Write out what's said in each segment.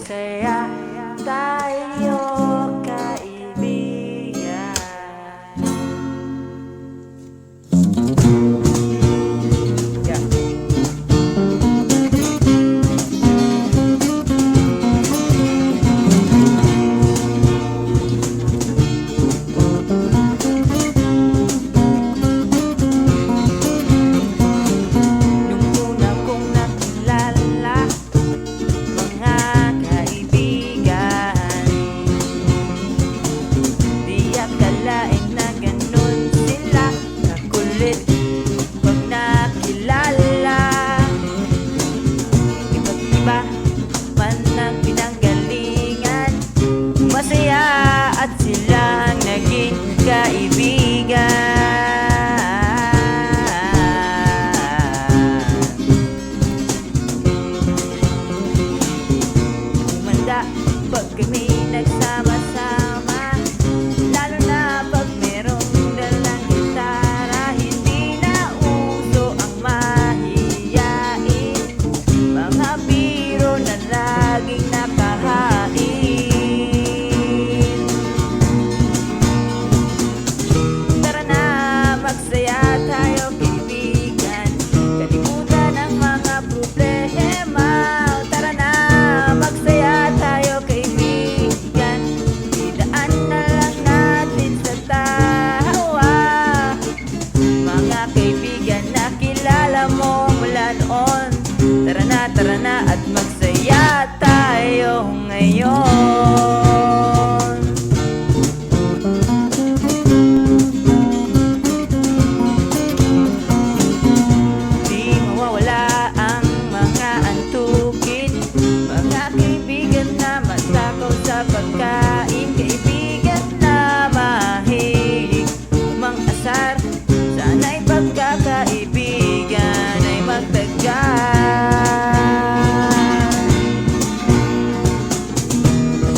Magsaya tayo, kaibigan. Yeah. Pag nakilala, iba't iba man ang pinanggalingan, masaya at sila ang naging kaibigan. Umanda pag kami nagsama-sama, lalo na pag merong dalang gitara. Hindi na uso ang mahiyain, mga biro na laging nakahain. Tara na, magsaya tayo, kaibigan. Kalimutan ang mga problema. Tara na, magsaya tayo, kaibigan. Idaan na lang natin sa tawa, mga kaibigan na kilala mo mula noon. Tara na at magsaya tayo ngayon. Di mawawala ang mga antukin, mga kaibigan na matakaw sa pagkain, kaibigan na mahilig mang-asar. Sana'y pagkakaibigan ay magtagal.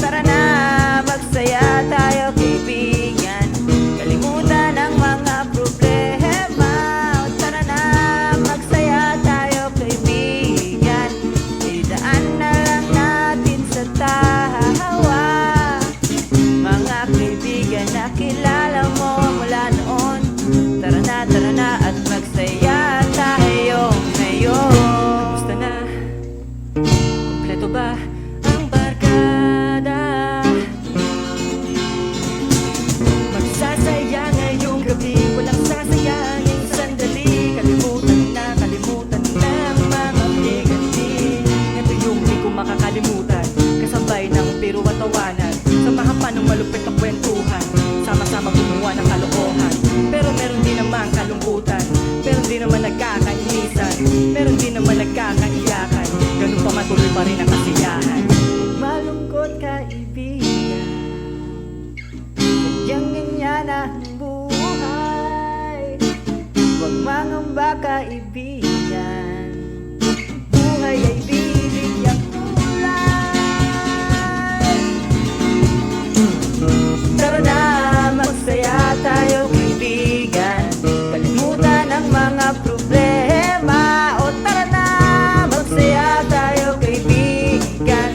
Tara na, magsaya tayo, kaibigan. Kalimutan ang mga problema. Tara na, magsaya tayo, kaibigan. Idaan na lang natin sa tawa, mga kaibigan na kilala mo mula noon. Tara na at magsaya tayo ngayon. Gusto na? Kompleto ba ang barkada? Magsasaya ngayong gabi, walang sasayangin sandali. Kalimutan na ang mga biganti. Ito yung di ko makakalimutan, kasabay ng biro at tawanan. Samahan pa ng malupit na kwentuhan, sama-sama gumawa ng kalokohan. Pero meron din naman kalungkutan, meron din naman nagkakainisan, meron din naman nagkakaiyakan. Ganun pa man, tuloy pa rin ang kasiyahan. Malungkot, kaibigan, sadyang ganyan ang buhay. Huwag mangamba, kaibigan, buhay ay bibigyan kulay. Tara na, magsaya tayo, kaibigan. Kalimutan ang mga problema. O tara na, magsaya tayo, kaibigan.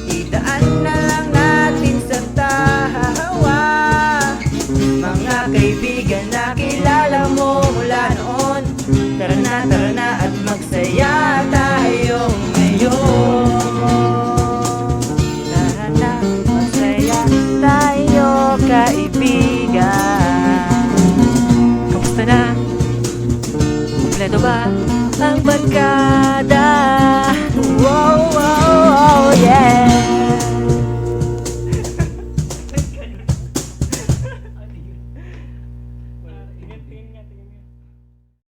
Idaan na lang natin sa tawa, mga kaibigan na kilala mo mula noon. Tara na at magsaya tayo ngayon. Tara na, magsaya tayo, kaibigan. Kamusta na? Kompleto ba ang barkada?